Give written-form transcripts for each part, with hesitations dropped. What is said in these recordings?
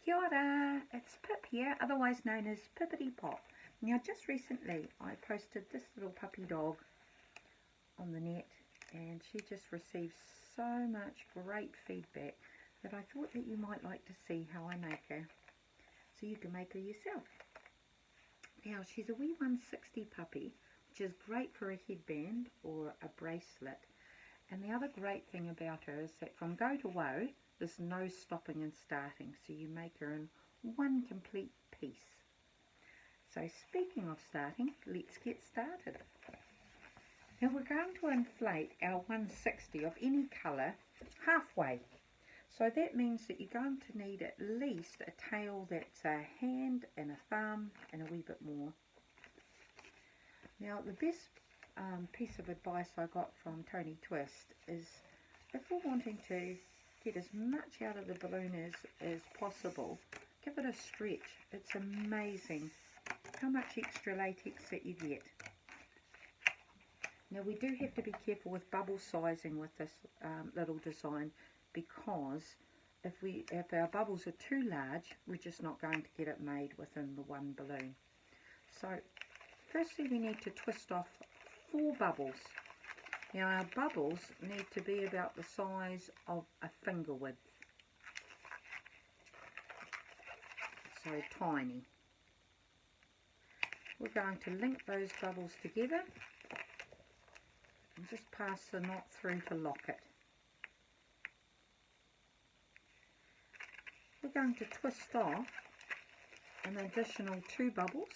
Kia ora, it's Pip here, otherwise known as Pippity Pop. Now just recently I posted this little puppy dog on the net and she just received so much great feedback that I thought that you might like to see how I make her, so you can make her yourself. Now she's a wee 160 puppy, which is great for a headband or a bracelet. And the other great thing about her is that from go to woe, there's no stopping and starting, so you make her in one complete piece. So speaking of starting, let's get started. Now we're going to inflate our 160 of any colour halfway. So that means that you're going to need at least a tail that's a hand and a thumb and a wee bit more. Now the best piece of advice I got from Tony Twist is, if we're wanting to get as much out of the balloon as possible, give it a stretch. It's amazing how much extra latex that you get. Now we do have to be careful with bubble sizing with this little design, because if our bubbles are too large, we're just not going to get it made within the one balloon. So firstly we need to twist off 4 bubbles. Now our bubbles need to be about the size of a finger width, so tiny. We're going to link those bubbles together and just pass the knot through to lock it. We're going to twist off an additional 2 bubbles,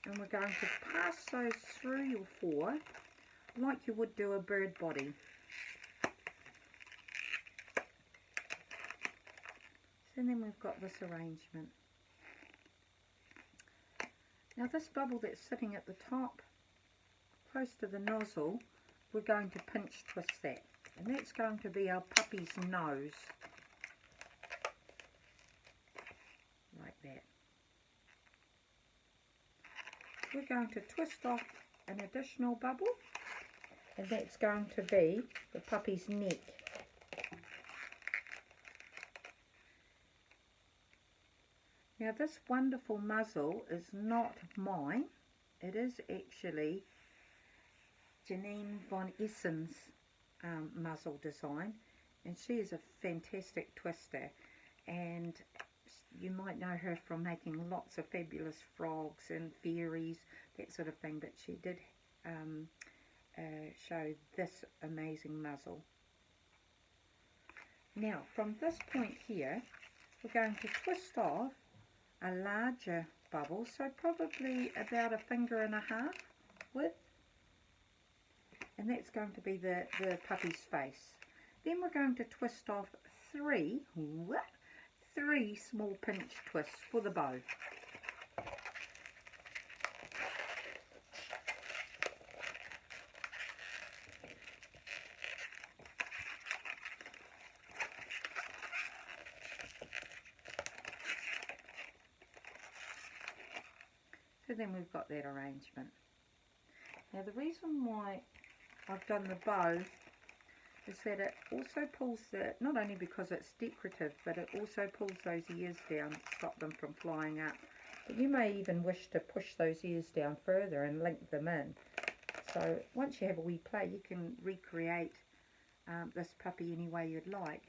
and we're going to pass those through your 4 like you would do a bird body. So then we've got this arrangement. Now this bubble that's sitting at the top, close to the nozzle, we're going to pinch twist that, and that's going to be our puppy's nose, like that. We're going to twist off an additional bubble, and that's going to be the puppy's neck. Now this wonderful muzzle is not mine, it is actually Janine von Essen's muzzle design, and she is a fantastic twister, and you might know her from making lots of fabulous frogs and fairies, that sort of thing, but she did show this amazing muzzle. Now from this point here we're going to twist off a larger bubble, so probably about a finger and a half width, and that's going to be the puppy's face. Then we're going to twist off three small pinch twists for the bow. So then we've got that arrangement. Now the reason why I've done the bow is that it also pulls the, not only because it's decorative, but it also pulls those ears down to stop them from flying up. But you may even wish to push those ears down further and link them in. So once you have a wee play, you can recreate this puppy any way you'd like.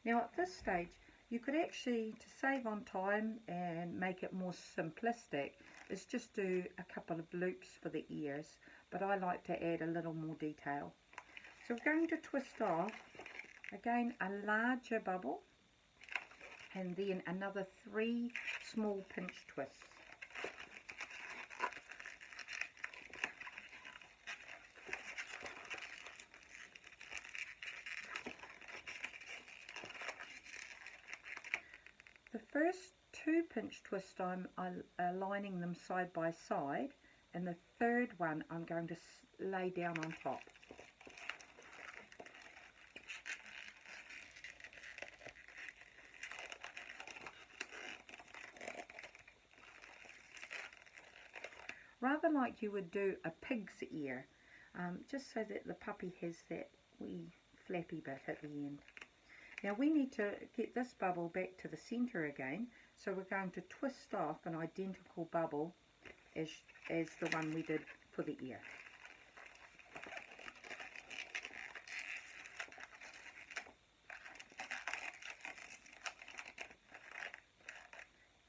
Now at this stage, you could actually, to save on time and make it more simplistic, is just do a couple of loops for the ears, but I like to add a little more detail. So we're going to twist off, again, a larger bubble, and then another 3 small pinch twists. The first 2 pinch twists I'm aligning them side by side, and the third one I'm going to lay down on top. Rather like you would do a pig's ear, just so that the puppy has that wee flappy bit at the end. Now we need to get this bubble back to the center again, so we're going to twist off an identical bubble as the one we did for the ear.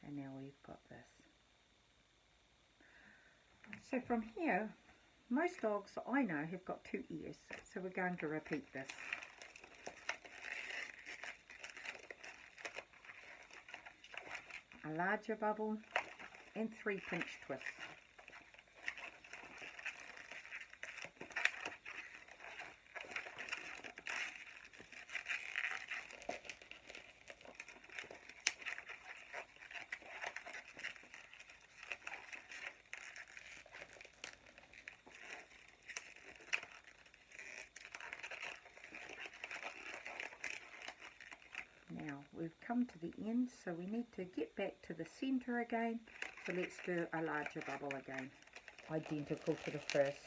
And now we've got this. So from here, most dogs I know have got 2 ears, so we're going to repeat this. A larger bubble and 3 pinch twists. Now we've come to the end, so we need to get back to the center again, so let's do a larger bubble again, identical to the first.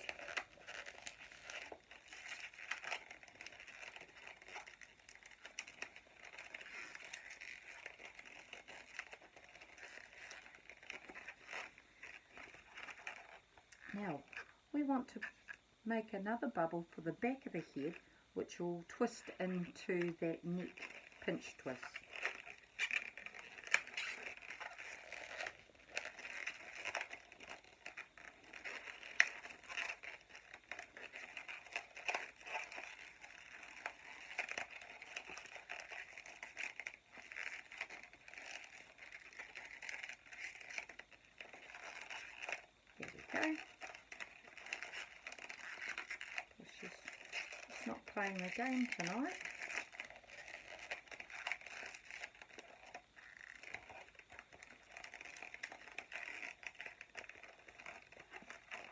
Now we want to make another bubble for the back of the head, which will twist into that neck pinch twist. There we go. She's not playing a game tonight.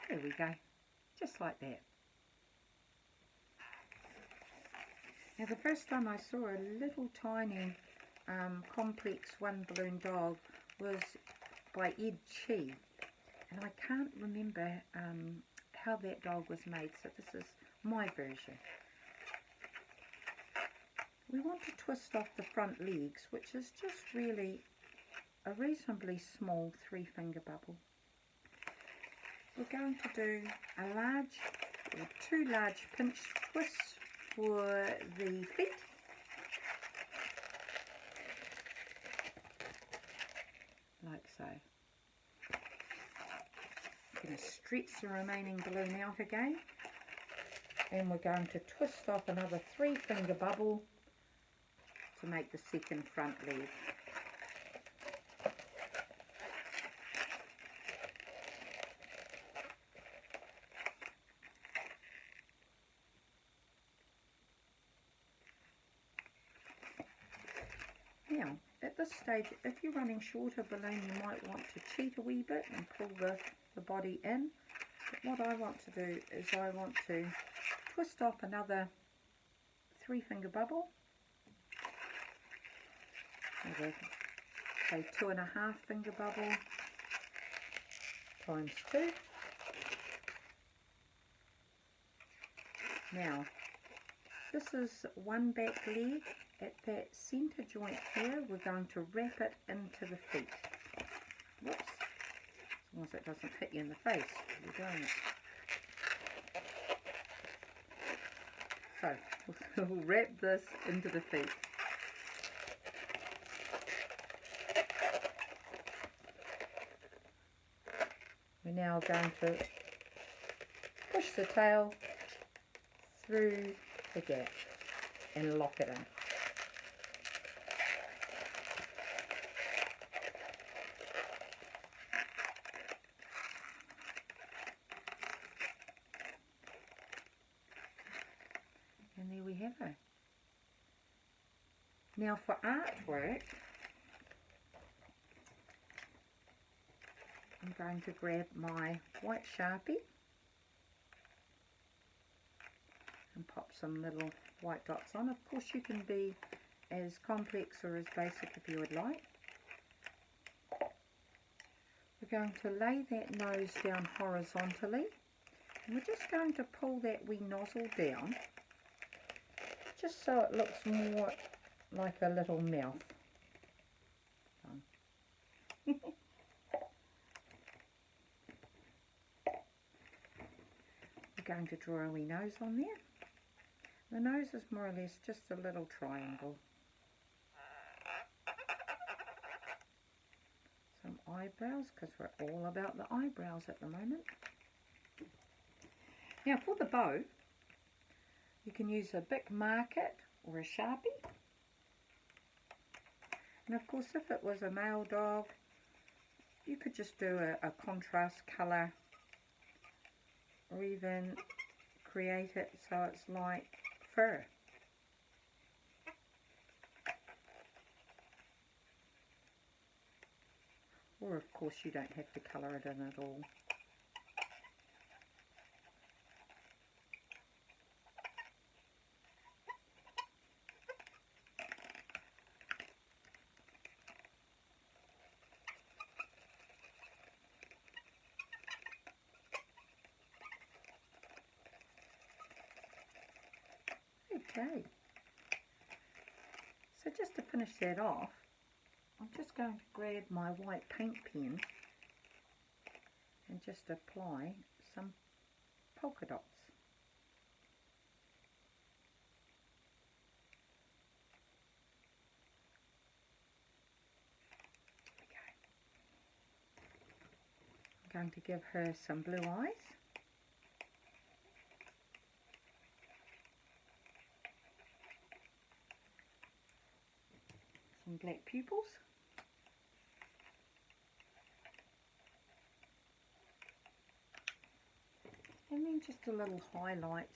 There we go, just like that. Now the first time I saw a little tiny complex one balloon dog was by Ed Chi, and I can't remember how that dog was made, so this is my version. We want to twist off the front legs, which is just really a reasonably small 3-finger bubble. We're going to do a large or 2 large pinch twists for the feet. Like so. I'm going to stretch the remaining balloon out again, and we're going to twist off another 3-finger bubble to make the second front leg. Now, at this stage, if you're running shorter balloon, you might want to cheat a wee bit and pull the body in. But what I want to do is I want to twist off another 3-finger bubble. Another, say, 2.5-finger bubble times 2. Now, this is one back leg. At that centre joint here, we're going to wrap it into the feet. Whoops. As long as it doesn't hit you in the face while you're doing it. So, we'll wrap this into the feet. We're now going to push the tail through the gap and lock it in. And there we have it. Now for artwork, I'm going to grab my white Sharpie and pop some little white dots on. Of course you can be as complex or as basic if you would like. We're going to lay that nose down horizontally, and we're just going to pull that wee nozzle down just so it looks more like a little mouth. We're going to draw a wee nose on there. The nose is more or less just a little triangle. Some eyebrows, because we're all about the eyebrows at the moment. Now for the bow, you can use a Bic Market or a Sharpie. And of course, if it was a male dog, you could just do a contrast colour, or even create it so it's like fur. Or of course you don't have to colour it in at all. Okay, so just to finish that off, I'm just going to grab my white paint pen and just apply some polka dots. I'm going to give her some blue eyes. Some black pupils. And then just a little highlight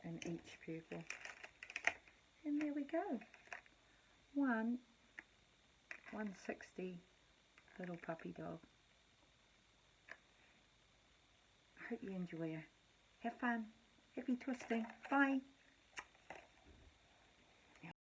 in each pupil. And there we go. 160 little puppy dog. I hope you enjoy her. Have fun. Happy twisting. Bye.